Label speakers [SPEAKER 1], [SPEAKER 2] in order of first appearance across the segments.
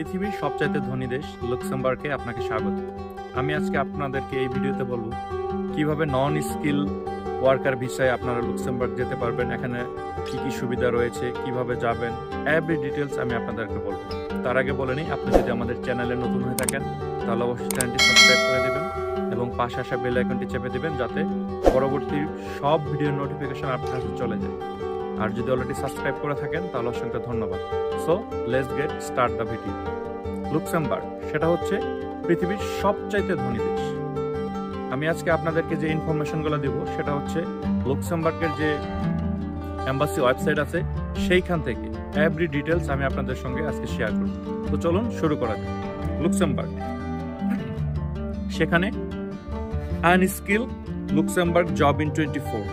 [SPEAKER 1] পৃথিবীর সবচাইতে ধনী দেশ লুক্সেমবার্গে আপনাকে স্বাগত। আমি আজকে আপনাদেরকে এই ভিডিওতে বলবো কিভাবে নন স্কিল ওয়ার্কার ভিসায় আপনারা লুক্সেমবার্গ যেতে পারবেন, এখানে কি কি সুবিধা রয়েছে, কিভাবে যাবেন, এভরি ডিটেলস আমি আপনাদেরকে বলবো। তার আগে বলে নিই, আপনি যদি আমাদের চ্যানেলে নতুন হয়ে থাকেন তাহলে অবশ্যই চ্যানেলটি সাবস্ক্রাইব করে দেবেন এবং পাশে আসা বেল আইকনটি চেপে দেবেন যাতে পরবর্তী সব ভিডিওর নোটিফিকেশন আপনার কাছে চলে যায়। আর যদি অলরেডি সাবস্ক্রাইব করে থাকেন তাহলে অসংখ্য ধন্যবাদ। So let's get start the video. Luxembourg সেটা হচ্ছে পৃথিবীর সবচাইতে ধনী দেশ। আমি আজকে আপনাদেরকে যে ইনফরমেশনগুলো দেব সেটা হচ্ছে লুক্সেমবার্গের যে এম্বাসি ওয়েবসাইট আছে সেইখান থেকে এভরি ডিটেলস আমি আপনাদের সঙ্গে আজকে শেয়ার করব। তো চলুন শুরু করা যাক। লুক্সেমবার্গ, সেখানে আনস্কিল লুক্সেমবার্গ জব ইন 24।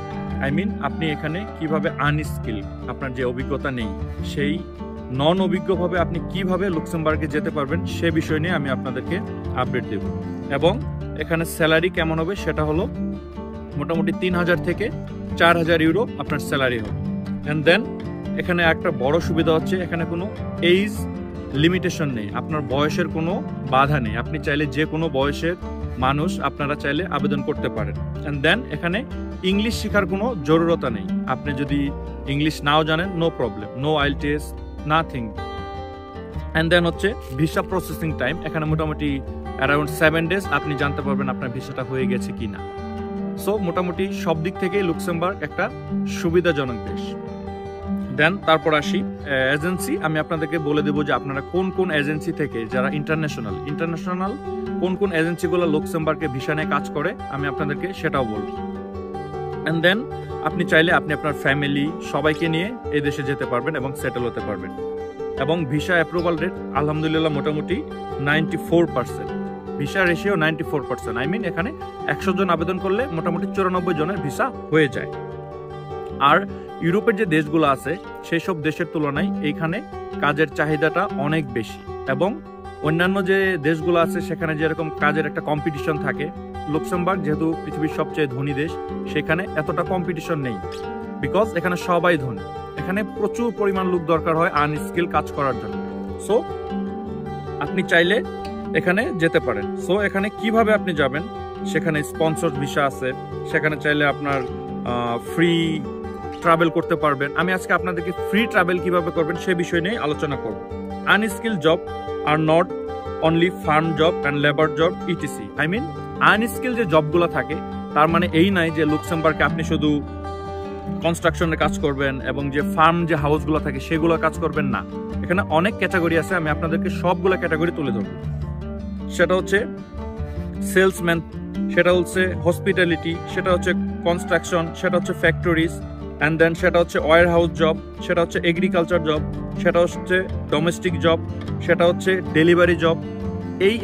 [SPEAKER 1] আপনি এখানে কিভাবে আনস্কিল, আপনার যে অভিজ্ঞতা নেই, সেই নন অভিজ্ঞভাবে আপনি কিভাবে লুক্সেমবার্গে যেতে পারবেন সে বিষয় নিয়ে আমি আপনাদেরকে আপডেট দেব। এবং এখানে স্যালারি কেমন হবে সেটা হলো মোটামুটি 3000 থেকে 4000 ইউরো আপনার স্যালারি হবে। অ্যান্ড দেন এখানে একটা বড় সুবিধা হচ্ছে এখানে কোনো এইজ লিমিটেশন নেই, আপনার বয়সের কোনো বাধা নেই। আপনি চাইলে যে কোনো বয়সের মানুষ আপনারা চাইলে আবেদন করতে পারেন। অ্যান্ড দেন এখানে ইংলিশ শেখার কোনো জরুরতা নেই। আপনি যদি ইংলিশ নাও জানেন, no problem, no IELTS, nothing. And then হচ্ছে ভিসা প্রসেসিং টাইম, এখানে মোটামুটি অ্যারাউন্ড 7 days আপনি জানতে পারবেন আপনার ভিসাটা হয়ে গেছে কি না। সো মোটামুটি সব দিক থেকেই লুক্সেমবার্গ একটা সুবিধাজনক দেশ। দেন তারপর আসি এজেন্সি। আমি আপনাদেরকে বলে দেবো যে আপনারা কোন কোন এজেন্সি থেকে, যারা ইন্টারন্যাশনাল কোন কোন এজেন্সিগুলো লুক্সেমবার্গে ভিসা নিয়ে কাজ করে আমি আপনাদেরকে সেটাও বলবো। অ্যান্ড দেন আপনি চাইলে আপনি আপনার ফ্যামিলি সবাইকে নিয়ে এই দেশে যেতে পারবেন এবং সেটেল হতে পারবেন। এবং ভিসা অ্যাপ্রুভাল রেট আলহামদুলিল্লাহ মোটামুটি 94%, ভিসা রেশিও 94%। এখানে 100 জন আবেদন করলে মোটামুটি 94 জনের ভিসা হয়ে যায়। আর ইউরোপের যে দেশগুলো আছে সেই সব দেশের তুলনায় এইখানে কাজের চাহিদাটা অনেক বেশি। এবং অন্যান্য যে দেশগুলো আছে সেখানে যেরকম কাজের একটা কম্পিটিশন থাকে, লুক্সেমবার্গ যেহেতু পৃথিবীর সবচেয়ে ধনী দেশ সেখানে এতটা কম্পিটিশন নেই, বিকজ এখানে সবাই ধনী। এখানে প্রচুর পরিমাণ লোক দরকার হয় আনস্কিল কাজ করার জন্য। সো আপনি চাইলে এখানে যেতে পারেন। সো এখানে কিভাবে আপনি যাবেন, সেখানে স্পন্সর ভিসা আছে, সেখানে চাইলে আপনার ফ্রি ট্রাভেল করতে পারবেন। আমি আজকে আপনাদেরকে ফ্রি ট্রাভেল কিভাবে করবেন সে বিষয় নিয়ে আলোচনা করব। Unskilled job are not only farm job and labour job etc. Unskilled যে জবগুলো থাকে তার মানে এই নাই যে লুক্সেমবার্গে আপনি শুধু কনস্ট্রাকশনের কাজ করবেন এবং যে ফার্ম যে হাউসগুলো থাকে সেগুলো কাজ করবেন না। এখানে অনেক ক্যাটাগরি আছে, আমি আপনাদেরকে সবগুলো ক্যাটাগরি তুলে ধরবো। সেটা হচ্ছে সেলসম্যান, সেটা হচ্ছে হসপিটালিটি, সেটা হচ্ছে কনস্ট্রাকশন, সেটা হচ্ছে ফ্যাক্টরিজ, অ্যান্ড দেন সেটা হচ্ছে ওয়ার হাউস জব, সেটা হচ্ছে এগ্রিকালচার জব, সেটা হচ্ছে ডোমেস্টিক জব, সেটা হচ্ছে ডেলিভারি জব।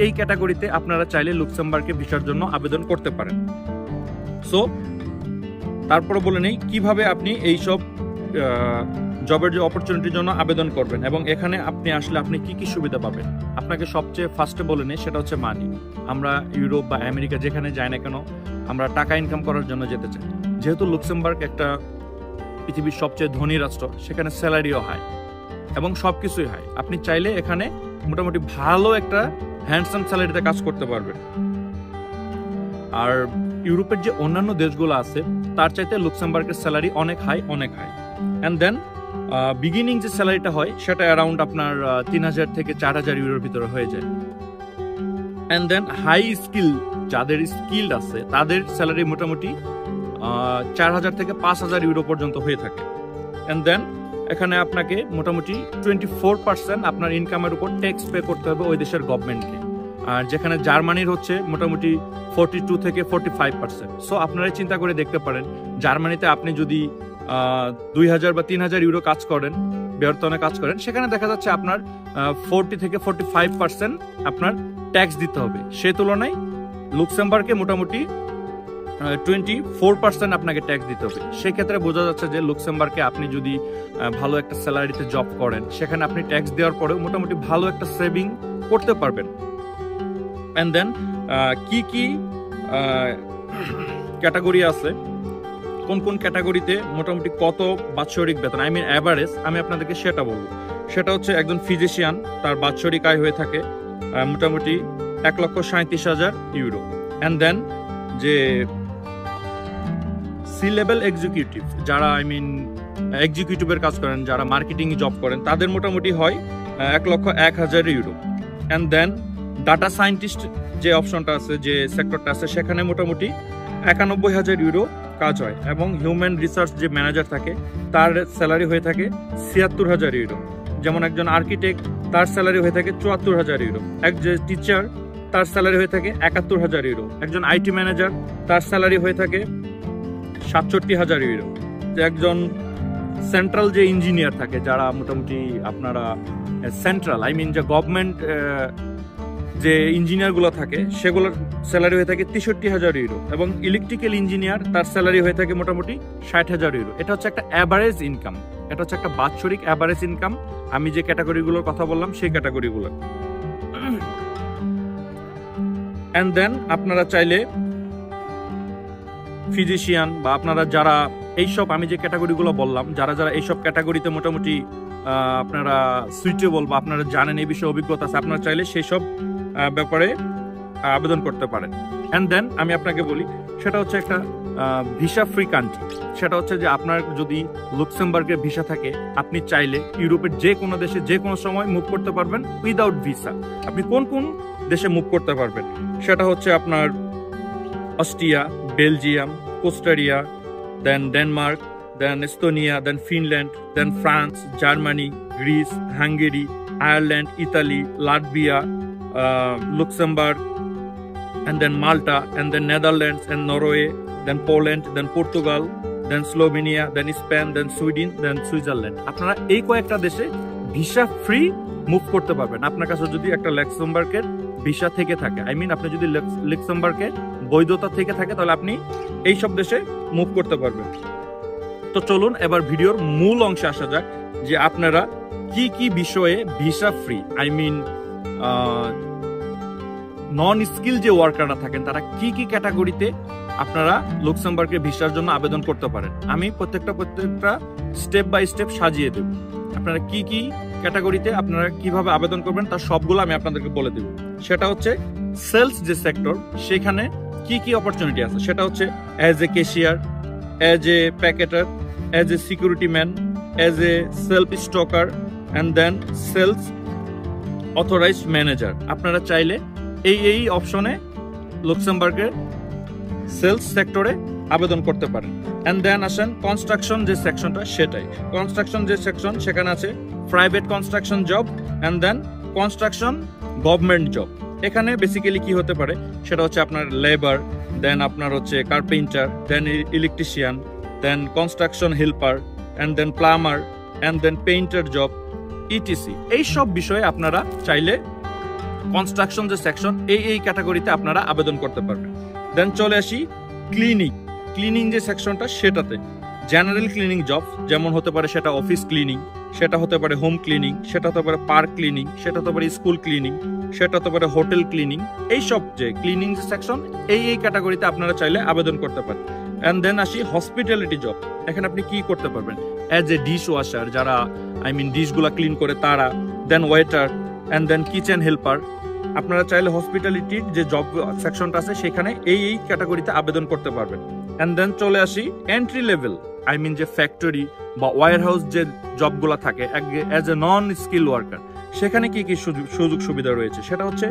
[SPEAKER 1] এই ক্যাটাগরিতে আপনারা চাইলে লুক্সেমবার্গে ভিসার জন্য আবেদন করতে পারেন। সো তারপরে বলে নেই কিভাবে আপনি এইসব জবের যে অপরচুনিটির জন্য আবেদন করবেন এবং এখানে আপনি আসলে আপনি কি কি সুবিধা পাবেন। আপনাকে সবচেয়ে ফার্স্টে বলে নেই সেটা হচ্ছে মানি। আমরা ইউরোপ বা আমেরিকা যেখানে যাই না কেন আমরা টাকা ইনকাম করার জন্য যেতে চাই। যেহেতু লুক্সেমবার্গ একটা পৃথিবীর সবচেয়ে ধনী রাষ্ট্র, সেখানে স্যালারিও হাই এবং সবকিছুই হাই। আপনি চাইলে এখানে মোটামুটি ভালো একটা হ্যান্ডসাম স্যালারিতে কাজ করতে পারবেন। আর ইউরোপের যে অন্যান্য দেশগুলো আছে তার চাইতে লুক্সেমবার্গের স্যালারি অনেক হাই। অ্যান্ড দেন বিগিনিং যে স্যালারিটা হয় সেটা অ্যারাউন্ড আপনার 3000 থেকে 4000 ইউরোর ভিতরে হয়ে যায়। অ্যান্ড দেন হাই স্কিল, যাদের স্কিল্ড আছে তাদের স্যালারি মোটামুটি 4000 থেকে 5000 ইউরো পর্যন্ত হয়ে থাকে। অ্যান্ড দেন এখানে আপনাকে মোটামুটি 24% আপনার ইনকামের উপর ট্যাক্স পে করতে হবে ওই দেশের গভর্নমেন্টকে। আর যেখানে জার্মানির হচ্ছে মোটামুটি 42 থেকে 45%। সো আপনারা চিন্তা করে দেখতে পারেন, জার্মানিতে আপনি যদি 2000 বা 3000 ইউরো কাজ করেন, বেতনে কাজ করেন, সেখানে দেখা যাচ্ছে আপনার 40 থেকে 45% আপনার ট্যাক্স দিতে হবে। সে তুলনায় লুক্সেমবার্গে মোটামুটি 24% আপনাকে ট্যাক্স দিতে হবে। সেক্ষেত্রে বোঝা যাচ্ছে যে লুক্সেমবার্গে আপনি যদি ভালো একটা স্যালারিতে জব করেন সেখানে আপনি ট্যাক্স দেওয়ার পরেও মোটামুটি ভালো একটা সেভিং করতে পারবেন। অ্যান্ড দেন কি কি ক্যাটাগরি আছে, কোন কোন ক্যাটাগরিতে মোটামুটি কত বাৎসরিক বেতন, অ্যাভারেজ, আমি আপনাদেরকে সেটা বলবো। সেটা হচ্ছে একজন ফিজিশিয়ান, তার বাৎসরিক আয় হয়ে থাকে মোটামুটি 1,37,000 ইউরো। অ্যান্ড দেন যে সি লেভেল এক্সিকিউটিভ, যারা এক্সিকিউটিভের কাজ করেন, যারা মার্কেটিং জব করেন, তাদের মোটামুটি হয় 1,01,000 euro. And then data scientist যে অপশনটা আছে, যে সেক্টরটা আছে, সেখানে মোটামুটি 91,000 ইউরো কাজ হয়। এবং হিউম্যান রিসার্চ যে ম্যানেজার থাকে, তার স্যালারি হয়ে থাকে 76,000 ইউরো। যেমন একজন আর্কিটেক্ট, তার স্যালারি হয়ে থাকে 74,000 ইউরো। একজন টিচার, তার স্যালারি হয়ে থাকে 71,000 ইউরো। একজন আইটি ম্যানেজার, তার স্যালারি হয়ে থাকে 67,000 ইউরো। একজন সেন্ট্রাল যে ইঞ্জিনিয়ার থাকে, যারা মোটামুটি আপনারা সেন্ট্রাল যে গভর্নমেন্ট যে ইঞ্জিনিয়ারগুলো থাকে, সেগুলোর স্যালারি হয়ে থাকে 63,000 ইউরো। এবং ইলেকট্রিক্যাল ইঞ্জিনিয়ার, তার স্যালারি হয়ে থাকে মোটামুটি 60,000 ইউরো। এটা হচ্ছে একটা অ্যাভারেজ ইনকাম, এটা হচ্ছে একটা বাৎসরিক অ্যাভারেজ ইনকাম। আমি যে ক্যাটাগরিগুলোর কথা বললাম সেই ক্যাটাগরিগুলো। অ্যান্ড দেন আপনারা চাইলে ফিজিশিয়ান বা আপনারা যারা এইসব আমি যে ক্যাটাগরিগুলো বললাম, যারা যারা এইসব ক্যাটাগরিতে মোটামুটি আপনারা সুইটেবল বা আপনারা জানেন, এই বিষয়ে অভিজ্ঞতা আছে, আপনারা চাইলে সেই সব ব্যাপারে আবেদন করতে পারেন। অ্যান্ড দেন আমি আপনাকে বলি, সেটা হচ্ছে একটা ভিসা ফ্রি কান্ট্রি। সেটা হচ্ছে যে আপনার যদি লুক্সেমবার্গের ভিসা থাকে, আপনি চাইলে ইউরোপের যে কোনো দেশে যে কোনো সময় মুভ করতে পারবেন উইদাউট ভিসা। আপনি কোন কোন দেশে মুভ করতে পারবেন, সেটা হচ্ছে আপনার Austria, Belgium, Costa Rica, then Denmark, then Estonia, then Finland, then France, Germany, Greece, Hungary, Ireland, Italy, Latvia, Luxembourg, and then Malta, and then Netherlands and Norway, then Poland, then Portugal, then Slovenia, then Spain, then Sweden, then Switzerland. আপনারা এই কয়েকটা দেশে visa free move করতে পারবেন। আপনার কাছে যদি একটা লুক্সেমবার্গের ভিসা থেকে থাকে, আপনি যদি লুক্সেমবার্গের বৈধতা থেকে থাকে, তাহলে আপনি এই সব দেশে মুভ করতে পারবেন। তো চলুন এবার ভিডিওর মূল অংশে আসা যাক, যে আপনারা কি কি বিষয়ে ভিসা ফ্রি নন স্কিল যে ওয়ার্কাররা থাকেন, তারা কি কি ক্যাটাগরিতে আপনারা লুক্সেমবার্গের ভিসার জন্য আবেদন করতে পারেন। আমি প্রত্যেকটা স্টেপ বাই স্টেপ সাজিয়ে দেব। আপনারা কি কি ক্যাটাগরিতে আপনারা কিভাবে আবেদন করবেন, তার সবগুলো আমি আপনাদেরকে বলে দেব। সেটা হচ্ছে সেলস যে সেক্টর, সেখানে কি কি অপরচুনিটি আছে। সেটা হচ্ছে as a cashier, as a packeter, as a security man, as a self stocker, and then sales authorised manager. আপনারা চাইলে এই অপশনে লুক্সেমবার্গের সেলস সেক্টরে আবেদন করতে পারেন। অ্যান্ড দেন আসেন কনস্ট্রাকশন যে সেকশনটা, সেটাই কনস্ট্রাকশন যে সেকশন, সেখানে আছে private construction job, and then construction government job. এখানে বেসিক্যালি কি হতে পারে, সেটা হচ্ছে আপনার লেবার, দেন আপনার হচ্ছে carpenter, then electrician, then construction helper, and then plumber, and then painter job, etc. এই সব বিষয়ে আপনারা চাইলে কনস্ট্রাকশন যে সেকশন, এই ক্যাটাগরিতে আপনারা আবেদন করতে পারবেন। দেন চলে আসি ক্লিনিং যে সেকশনটা, সেটাতে জেনারেল ক্লিনিং জব, যেমন হতে পারে সেটা অফিস ক্লিনিং, সেটা হতে পারে হোম ক্লিনিং, সেটা হতে পারে পার্ক ক্লিনিং, সেটা হতে পারে স্কুল ক্লিনিং, সেটা হতে পারে হোটেল ক্লিনিং। এই সব যে ক্লিনিং সেকশন, এই ক্যাটাগরিতে আপনারা চাইলে আবেদন করতে পারেন। অ্যান্ড দেন আসি হসপিটালিটি জব। এখানে আপনি কি করতে পারবেন, অ্যাজ এ ডিশ ওয়াশার, যারা ডিশগুলা ক্লিন করে তারা, then waiter, and then kitchen helper. আপনারা চাইলে হসপিটালিটির যে জব সেকশনটা আছে, সেখানে এই ক্যাটাগরিতে আবেদন করতে পারবেন। অ্যান্ড দেন চলে আসি এন্ট্রি লেভেল, যে ফ্যাক্টরি বা ওয়ার হাউস যে জবগুলো থাকে as a non skill worker, সেখানে কি কি সুযোগ সুবিধা রয়েছে। সেটা হচ্ছে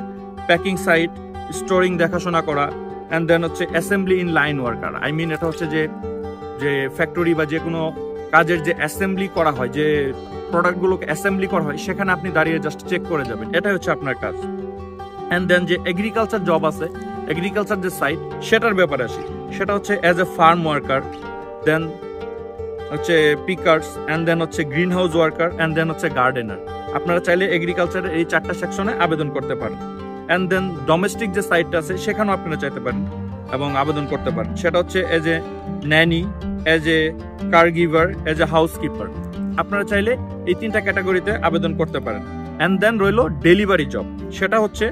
[SPEAKER 1] প্যাকিং সাইট, স্টোরিং দেখাশোনা করা, অ্যান্ড দেন হচ্ছে অ্যাসেম্বলি ইন লাইন ওয়ার্কার। এটা হচ্ছে যে ফ্যাক্টরি বা যে কোনো কাজের যে অ্যাসেম্বলি করা হয়, যে প্রোডাক্টগুলোকে অ্যাসেম্বলি করা হয়, সেখানে আপনি দাঁড়িয়ে জাস্ট চেক করে যাবেন, এটাই হচ্ছে আপনার কাজ। অ্যান্ড দেন যে এগ্রিকালচার জব আছে, এগ্রিকালচার যে সাইট, সেটার ব্যাপারে আসি। সেটা হচ্ছে as a farm worker, then হচ্ছে পিকার্স, অ্যান্ড দেন হচ্ছে greenhouse worker, and then হচ্ছে গার্ডেনার। আপনারা চাইলে এগ্রিকালচারের এই 4টা সেকশনে আবেদন করতে পারেন। অ্যান্ড দেন ডোমেস্টিক যে সাইটটা আছে, সেখানেও আপনারা চাইতে পারেন এবং আবেদন করতে পারেন। সেটা হচ্ছে as a nanny, as a caregiver, as a housekeeper. আপনারা চাইলে এই 3টা ক্যাটাগরিতে আবেদন করতে পারেন। অ্যান্ড দেন রইল ডেলিভারি জব, সেটা হচ্ছে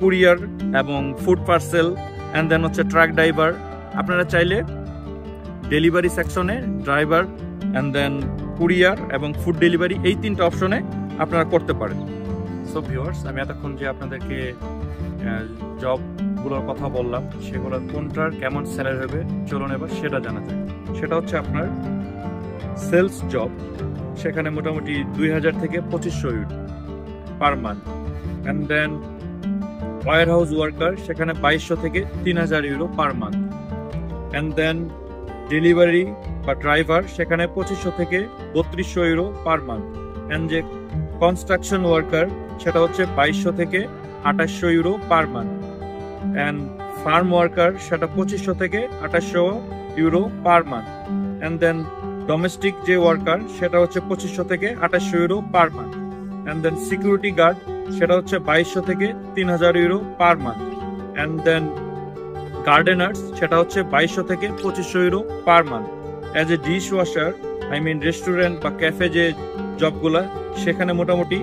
[SPEAKER 1] কুরিয়ার এবং ফুড পার্সেল, অ্যান্ড দেন হচ্ছে ট্রাক ড্রাইভার। আপনারা চাইলে ডেলিভারি সেকশনে ড্রাইভার, অ্যান্ড দেন কুরিয়ার এবং ফুড ডেলিভারি, এই 3টা অপশনে আপনারা করতে পারেন। সো ভিউয়ার্স, আমি এতক্ষণ যে আপনাদেরকে জবগুলোর কথা বললাম, সেগুলোর কোনটার কেমন স্যালারি হবে চলুন এবার সেটা জানা যায়। সেটা হচ্ছে আপনার সেলস জব, সেখানে মোটামুটি 2000 থেকে 2500 euro per month. And then warehouse worker, সেখানে 2200 থেকে 3000 euro per month. And then delivery বা ড্রাইভার, সেখানে 2500 থেকে 3200 ইউরো পার মান্থ। অ্যান্ড যে কনস্ট্রাকশন ওয়ার্কার, সেটা হচ্ছে 2200 থেকে 2800 euro per month. And farm worker, সেটা 2500 থেকে 2800 euro per month. And then domestic যে ওয়ার্কার, সেটা হচ্ছে 2500 থেকে 2800 euro per month. And then security guard, সেটা হচ্ছে 2200 থেকে 3000 euro per month. And then gardeners, সেটা হচ্ছে 2200 থেকে 2500 euro per month. As a dishwasher, restaurant বা ক্যাফে যে জবগুলা, সেখানে মোটামুটি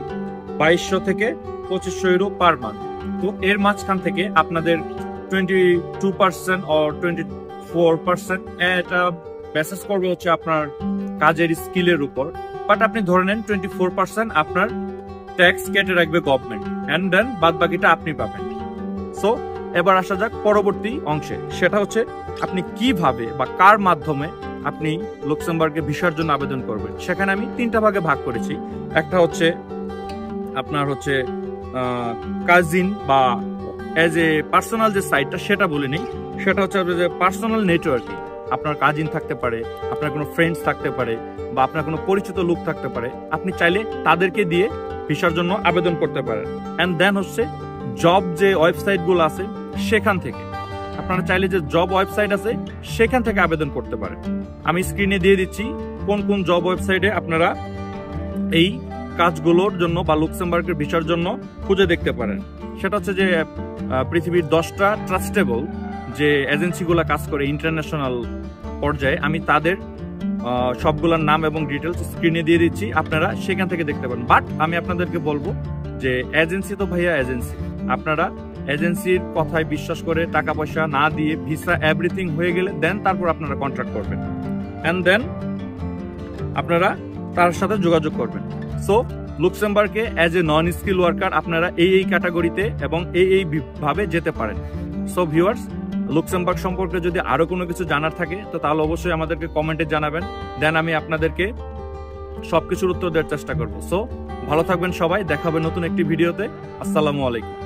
[SPEAKER 1] 2200 থেকে 2500 ইউরো পার মান্থ। তো এর মাঝখান থেকে আপনাদের 22% or 24% এটা বেসিস করবে হচ্ছে আপনার কাজের স্কিলের উপর। বাট আপনি ধরে নেন 24% আপনার ট্যাক্স কেটে রাখবে গভর্নমেন্ট, এন্ড দেন বাদ বাকিটা আপনি পাবেন। সো এবার আসা যাক পরবর্তী অংশে, সেটা হচ্ছে আপনি কিভাবে বা কার মাধ্যমে আপনি লুক্সেমবার্গে ভিসার জন্য আবেদন করবেন। সেখানে আমি 3টা ভাগে ভাগ করেছি। একটা হচ্ছে আপনার হচ্ছে কাজিন বা এজ এ পার্সোনাল যে সাইটটা, সেটা বলে নেই। সেটা হচ্ছে যে পার্সোনাল নেটওয়ার্কিং, আপনার কাজিন থাকতে পারে, আপনার কোনো ফ্রেন্ডস থাকতে পারে, বা আপনার কোনো পরিচিত লোক থাকতে পারে, আপনি চাইলে তাদেরকে দিয়ে ভিসার জন্য আবেদন করতে পারেন। অ্যান্ড দেন হচ্ছে জব যে ওয়েবসাইটগুলো আছে, সেখান থেকে আপনারা চাইলে যে জব ওয়েবসাইট আছে সেখান থেকে আবেদন করতে পারেন। আমি স্ক্রিনে দিয়ে দিচ্ছি কোন কোন জব ওয়েবসাইটে আপনারা এই কাজগুলোর জন্য বা লুক্সেমবার্গের ভিসার জন্য খুঁজে দেখতে পারেন। সেটা হচ্ছে যে পৃথিবীর 10টা ট্রাস্টেবল যে এজেন্সিগুলো কাজ করে ইন্টারন্যাশনাল পর্যায়ে, আমি তাদের সবগুলোর নাম এবং ডিটেলস স্ক্রিনে দিয়ে দিচ্ছি, আপনারা সেখান থেকে দেখতে পারেন। বাট আমি আপনাদেরকে বলবো যে এজেন্সি তো ভাইয়া এজেন্সি, আপনারা এজেন্সির কথায় বিশ্বাস করে টাকা পয়সা না দিয়ে ভিসা এভরিথিং হয়ে গেলে দেন তারপর আপনারা কন্ট্রাক্ট করবেন, এন্ড দেন আপনারা তার সাথে যোগাযোগ করবেন। সো লুক্সেমবার্গে as a non skill worker আপনারা এই ক্যাটাগরিতে এবং এই ভাবে যেতে পারেন। সো ভিউয়ার্স, লুক্সেমবার্গ সম্পর্কে যদি আরো কোনো কিছু জানার থাকে তো তাহলে অবশ্যই আমাদেরকে কমেন্টে জানাবেন, দেন আমি আপনাদেরকে সবকিছুর উত্তর দেওয়ার চেষ্টা করবো। সো ভালো থাকবেন সবাই, দেখা হবে নতুন একটি ভিডিওতে। আসসালামু আলাইকুম।